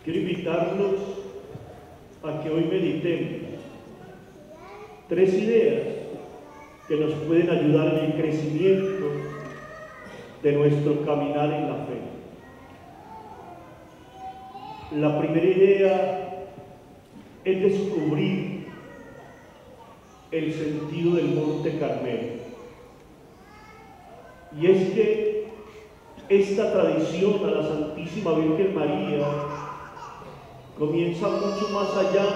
Quiero invitarlos a que hoy meditemos 3 ideas que nos pueden ayudar en el crecimiento de nuestro caminar en la fe. La primera idea es descubrir el sentido del Monte Carmelo. Y es que esta tradición a la Santísima Virgen María comienza mucho más allá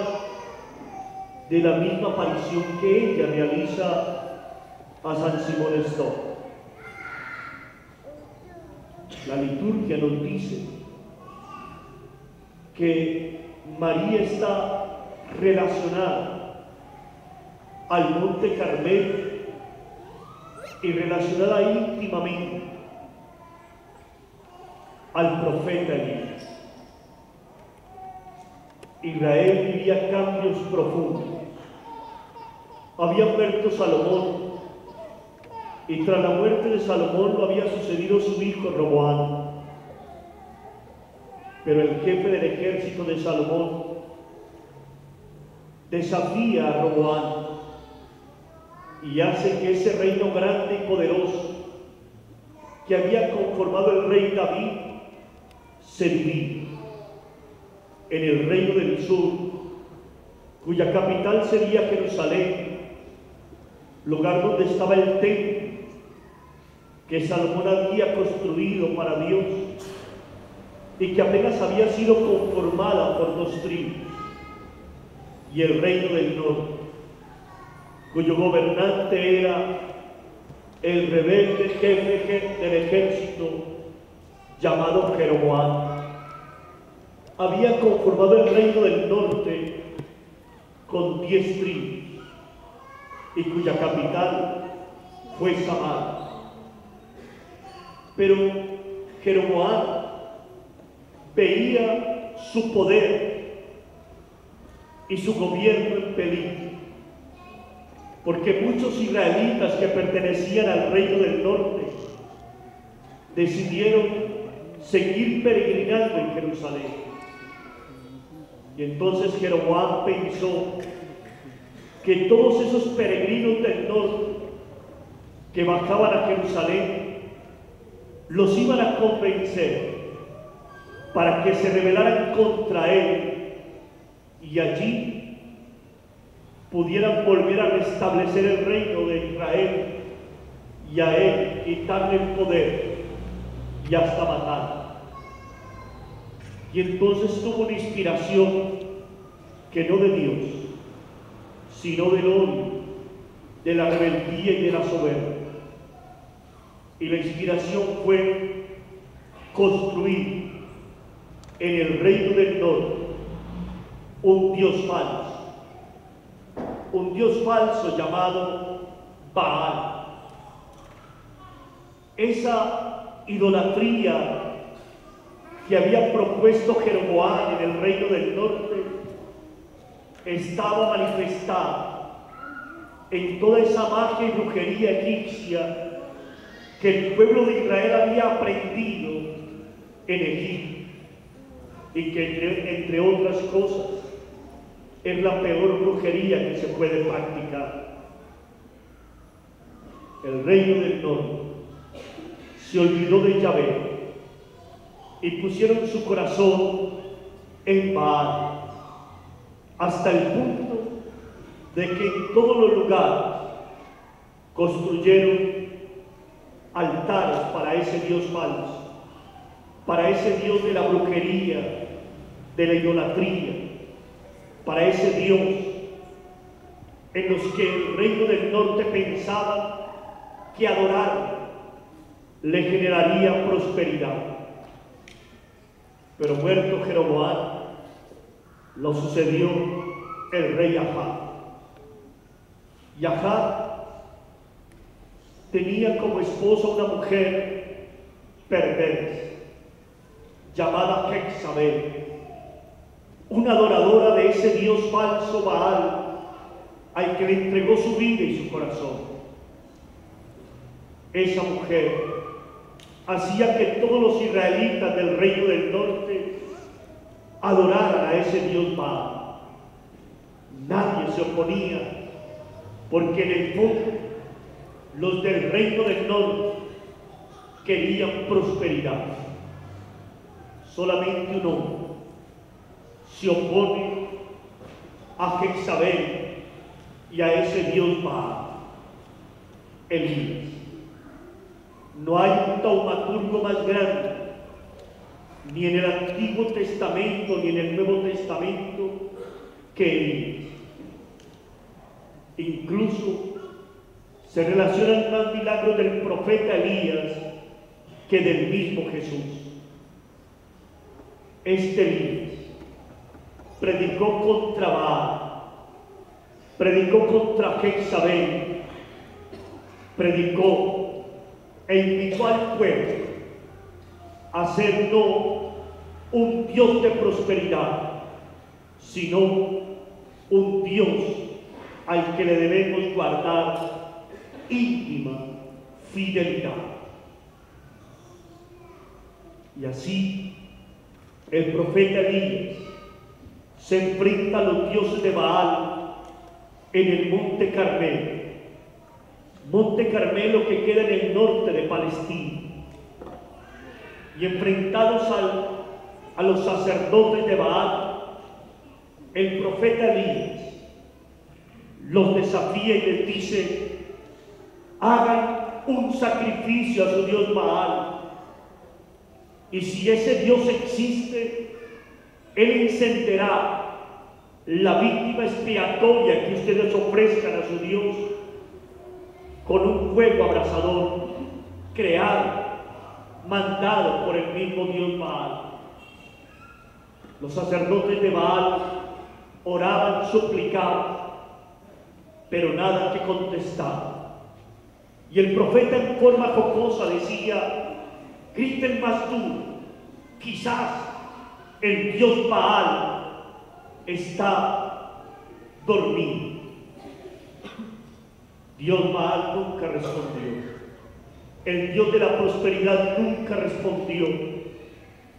de la misma aparición que ella realiza a San Simón Stock. La liturgia nos dice que María está relacionada al Monte Carmelo y relacionada íntimamente al profeta Elías. Israel vivía cambios profundos. Había muerto Salomón, y tras la muerte de Salomón lo había sucedido su hijo Roboam. Pero el jefe del ejército de Salomón desafía a Roboam y hace que ese reino grande y poderoso que había conformado el rey David se divide en el reino del sur, cuya capital sería Jerusalén, lugar donde estaba el templo que Salomón había construido para Dios y que apenas había sido conformada por 2 tribus, y el reino del norte, cuyo gobernante era el rebelde jefe del ejército llamado Jeroboam. Había conformado el reino del norte con 10 tribus y cuya capital fue Samaria. Pero Jeroboam veía su poder y su gobierno en peligro, porque muchos israelitas que pertenecían al reino del norte decidieron seguir peregrinando en Jerusalén. Y entonces Jeroboam pensó que todos esos peregrinos del norte que bajaban a Jerusalén los iban a convencer para que se rebelaran contra él y allí pudieran volver a restablecer el reino de Israel y a él quitarle el poder y hasta matar. Y entonces tuvo una inspiración que no de Dios, sino del odio, de la rebeldía y de la soberbia. Y la inspiración fue construir en el reino del norte un Dios falso llamado Baal. Esa idolatría que había propuesto Jeroboam en el reino del norte estaba manifestada en toda esa magia y brujería egipcia que el pueblo de Israel había aprendido en Egipto, y que entre otras cosas es la peor brujería que se puede practicar. El reino del norte se olvidó de Yahvé y pusieron su corazón en Baal, hasta el punto de que en todos los lugares construyeron altares para ese Dios falso, para ese Dios de la brujería, de la idolatría, para ese Dios en los que el reino del norte pensaba que adorar le generaría prosperidad. Pero muerto Jeroboam, lo sucedió el rey Ahab. Y Ahab tenía como esposa una mujer perversa llamada Jezabel, una adoradora de ese Dios falso Baal, al que le entregó su vida y su corazón. Esa mujer hacía que todos los israelitas del reino del norte adoraran a ese Dios Baal. Nadie se oponía, porque en el fondo los del reino del norte querían prosperidad. Solamente un hombre se opone a Jezabel y a ese Dios Baal: Elías. No hay un taumaturgo más grande, ni en el Antiguo Testamento ni en el Nuevo Testamento, que Elías. Incluso se relacionan más milagros del profeta Elías que del mismo Jesús. Este Elías predicó contra Baal, predicó contra Jezabel, predicó e invitó al pueblo a ser no un Dios de prosperidad, sino un Dios al que le debemos guardar íntima fidelidad. Y así el profeta Elías se enfrenta a los dioses de Baal en el Monte Carmelo. Monte Carmelo que queda en el norte de Palestina. Y enfrentados a los sacerdotes de Baal, el profeta Elías los desafía y les dice: hagan un sacrificio a su Dios Baal, y si ese Dios existe, Él encenderá la víctima expiatoria que ustedes ofrezcan a su Dios con un fuego abrasador creado, mandado por el mismo Dios Baal. Los sacerdotes de Baal oraban, suplicaban, pero nada que contestar. Y el profeta en forma jocosa decía: griten más duro, quizás el Dios Baal está dormido. Dios Baal nunca respondió. El Dios de la prosperidad nunca respondió,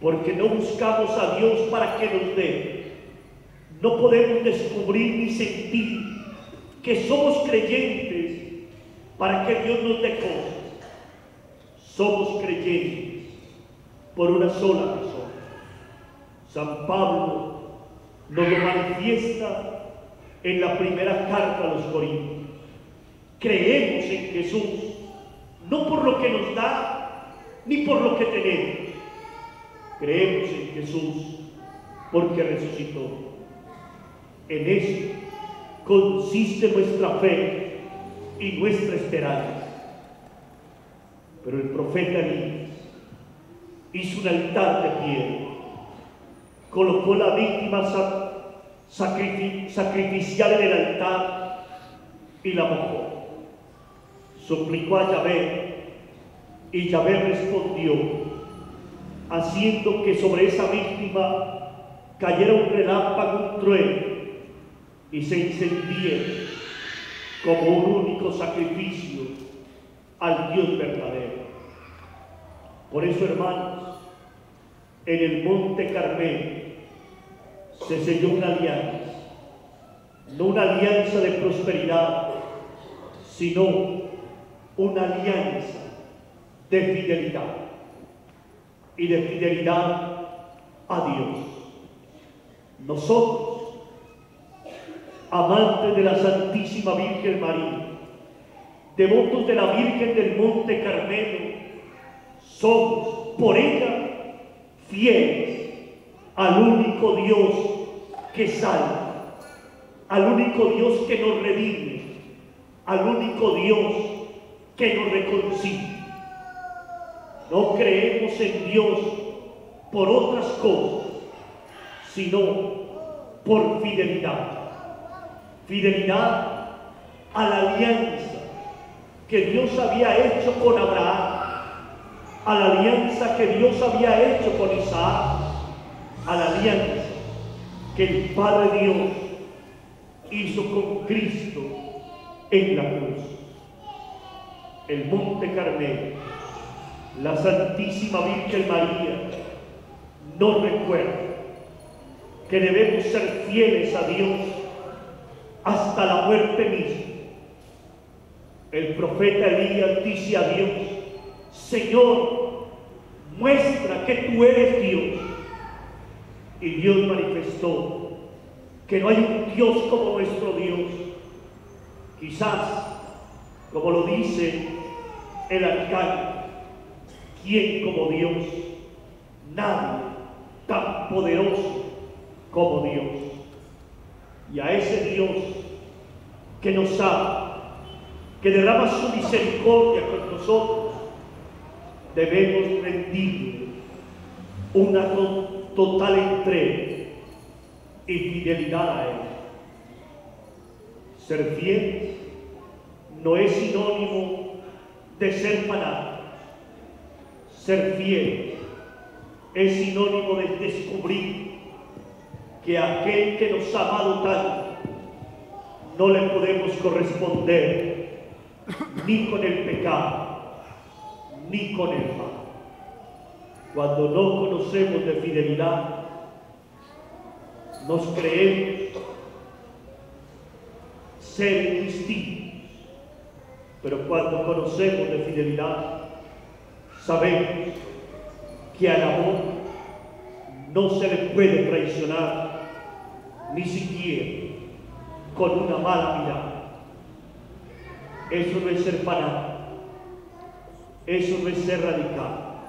porque no buscamos a Dios para que nos dé. No podemos descubrir ni sentir que somos creyentes para que Dios nos dé cosas. Somos creyentes por una sola razón. San Pablo nos lo manifiesta en la primera carta a los Corintios. Creemos en Jesús, no por lo que nos da, ni por lo que tenemos. Creemos en Jesús porque resucitó. En eso consiste nuestra fe y nuestra esperanza. Pero el profeta Elías hizo un altar de piedra, colocó la víctima sacrificial en el altar y la mojó. Suplicó a Yahvé y Yahvé respondió, haciendo que sobre esa víctima cayera un relámpago, un trueno, y se encendiera como un único sacrificio al Dios verdadero. Por eso, hermanos, en el Monte Carmelo se selló una alianza, no una alianza de prosperidad, sino una alianza de fidelidad, y de fidelidad a Dios. Nosotros, amantes de la Santísima Virgen María, devotos de la Virgen del Monte Carmelo, somos por ella fieles al único Dios que salva, al único Dios que nos redime, al único Dios que nos reconcilia. No creemos en Dios por otras cosas, sino por fidelidad. Fidelidad a la alianza que Dios había hecho con Abraham, a la alianza que Dios había hecho con Isaac, a la alianza que el Padre Dios hizo con Cristo en la cruz. El Monte Carmelo, la Santísima Virgen María nos recuerda que debemos ser fieles a Dios hasta la muerte misma. El profeta Elías dice a Dios: Señor, muestra que tú eres Dios. Y Dios manifestó que no hay un Dios como nuestro Dios. Quizás, como lo dice el arcángel, ¿quién como Dios? Nadie tan poderoso como Dios. Y a ese Dios que nos ama, que derrama su misericordia con nosotros, debemos rendirle una total entrega y fidelidad a Él. Ser fiel no es sinónimo de ser fanático. Ser fiel es sinónimo de descubrir que aquel que nos ha amado tanto no le podemos corresponder ni con el pecado ni con el mal. Cuando no conocemos de fidelidad, nos creemos seres distintos, pero cuando conocemos de fidelidad, sabemos que al amor no se le puede traicionar, ni siquiera con una mala mirada. Eso no es ser fanático, eso no es ser radical,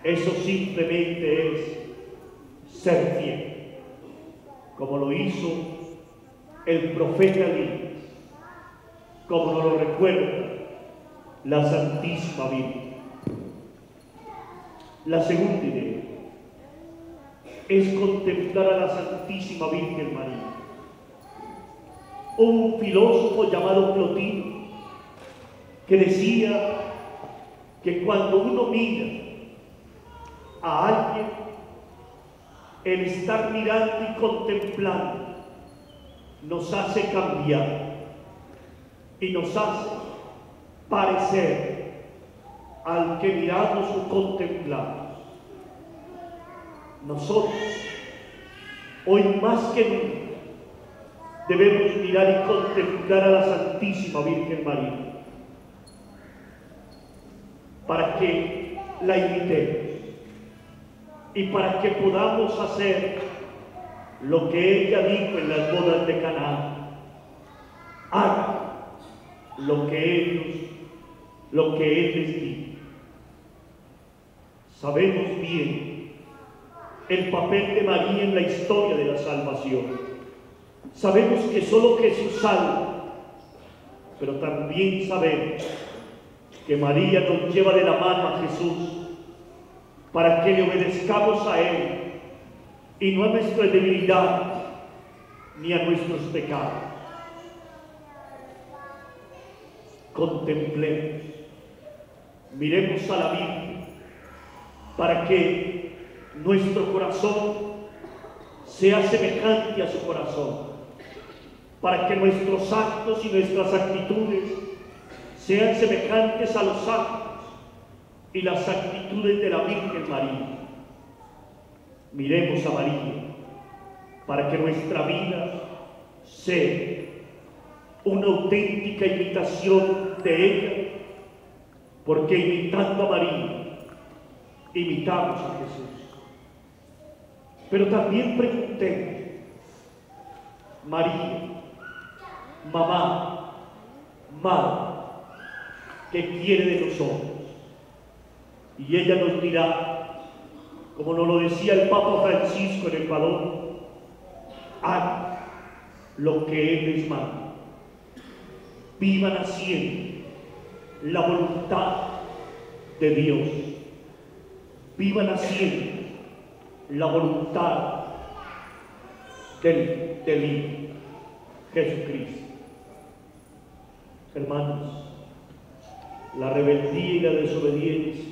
eso simplemente es ser fiel, como lo hizo el profeta Elías, como nos lo recuerda la Santísima Virgen. La segunda idea es contemplar a la Santísima Virgen María. Hubo un filósofo llamado Plotino que decía que cuando uno mira a alguien, el estar mirando y contemplando nos hace cambiar y nos hace parecer al que miramos o contemplamos. Nosotros, hoy más que nunca, debemos mirar y contemplar a la Santísima Virgen María para que la imitemos y para que podamos hacer lo que ella dijo en las bodas de Caná: hagan lo que Él les dijo. Sabemos bien el papel de María en la historia de la salvación. Sabemos que solo Jesús salva, pero también sabemos que María nos lleva de la mano a Jesús para que le obedezcamos a Él y no a nuestra debilidad ni a nuestros pecados. Contemplemos, miremos a la Virgen para que nuestro corazón sea semejante a su corazón, para que nuestros actos y nuestras actitudes sean semejantes a los actos y las actitudes de la Virgen María. Miremos a María para que nuestra vida sea una auténtica imitación de ella, porque imitando a María, imitamos a Jesús. Pero también preguntemos: María, mamá, madre, ¿qué quiere de nosotros? Y ella nos dirá, como nos lo decía el Papa Francisco en Ecuador: hagan lo que Él les manda. Vivan haciendo la voluntad de Dios. Vivan haciendo la voluntad del Hijo, Jesucristo. Hermanos, la rebeldía y la desobediencia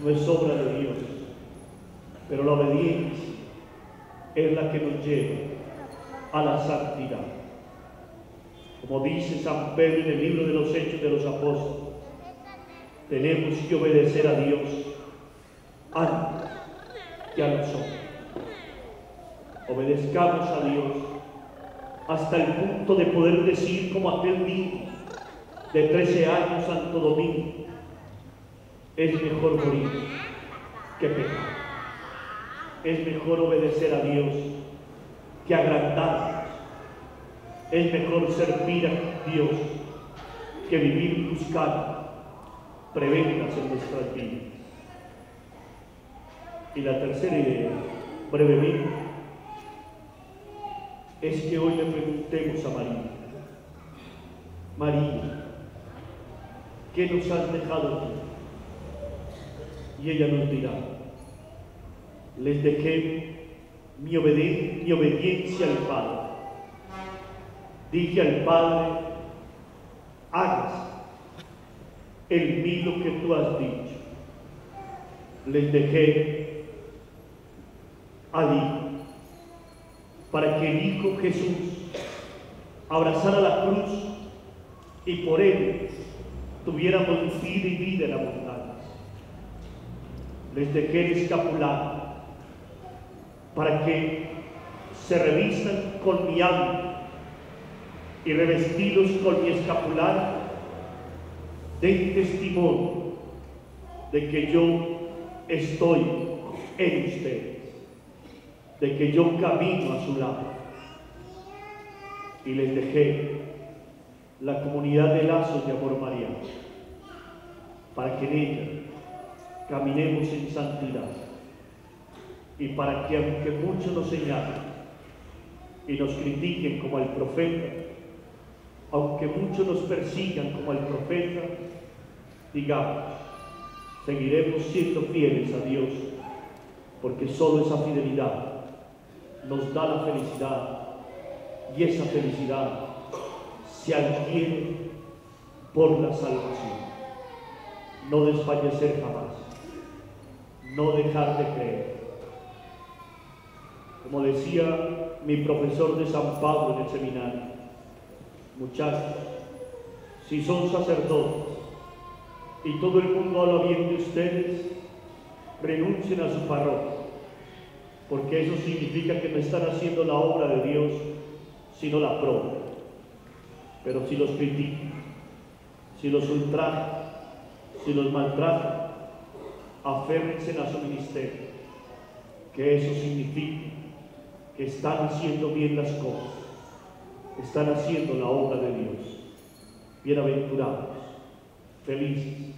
no es obra de Dios, pero la obediencia es la que nos lleva a la santidad. Como dice San Pedro en el libro de los Hechos de los Apóstoles, tenemos que obedecer a Dios antes que a los hombres. Obedezcamos a Dios hasta el punto de poder decir como aquel niño de 13 años, Santo Domingo: es mejor morir que pecar. Es mejor obedecer a Dios que agrandarnos. Es mejor servir a Dios que vivir buscando prebendas en nuestras vidas. Y la tercera idea, brevemente, es que hoy le preguntemos a María: María, ¿qué nos has dejado tú? Y ella nos dirá: les dejé mi obediencia al Padre. Dije al Padre: hágase en mí lo que tú has dicho. Les dejé al Hijo, para que el Hijo Jesús abrazara la cruz y por él tuviéramos vida y vida en abundancia. Les dejé el escapular para que se revistan con mi alma y revestidos con mi escapular den testimonio de que yo estoy en ustedes, de que yo camino a su lado. Y les dejé la comunidad de lazos de amor mariano, para que en ella caminemos en santidad, y para que, aunque muchos nos señalen y nos critiquen como al profeta, aunque muchos nos persigan como al profeta, digamos: seguiremos siendo fieles a Dios, porque solo esa fidelidad nos da la felicidad, y esa felicidad se adquiere por la salvación. No desfallecer jamás, no dejar de creer. Como decía mi profesor de San Pablo en el seminario: muchachos, si son sacerdotes y todo el mundo habla bien de ustedes, renuncien a su parroquia, porque eso significa que no están haciendo la obra de Dios, sino la propia. Pero si los critican, si los ultrajan, si los maltratan, aférrense a su ministerio, que eso significa que están haciendo bien las cosas, están haciendo la obra de Dios. Bienaventurados, felices,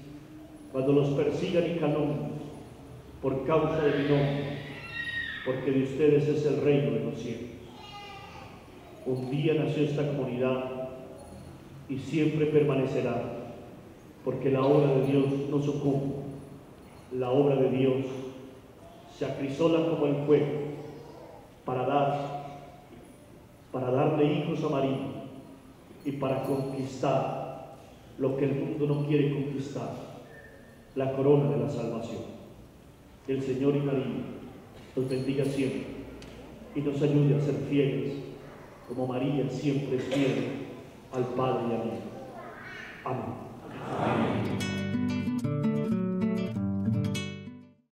cuando los persigan y calumnien por causa de mi nombre, porque de ustedes es el reino de los cielos. Un día nació esta comunidad y siempre permanecerá, porque la obra de Dios no sucumbe. La obra de Dios se acrisola como el fuego para darle hijos a María y para conquistar lo que el mundo no quiere conquistar, la corona de la salvación. Que el Señor y María nos bendiga siempre y nos ayude a ser fieles, como María siempre es fiel al Padre y a mí. Amén.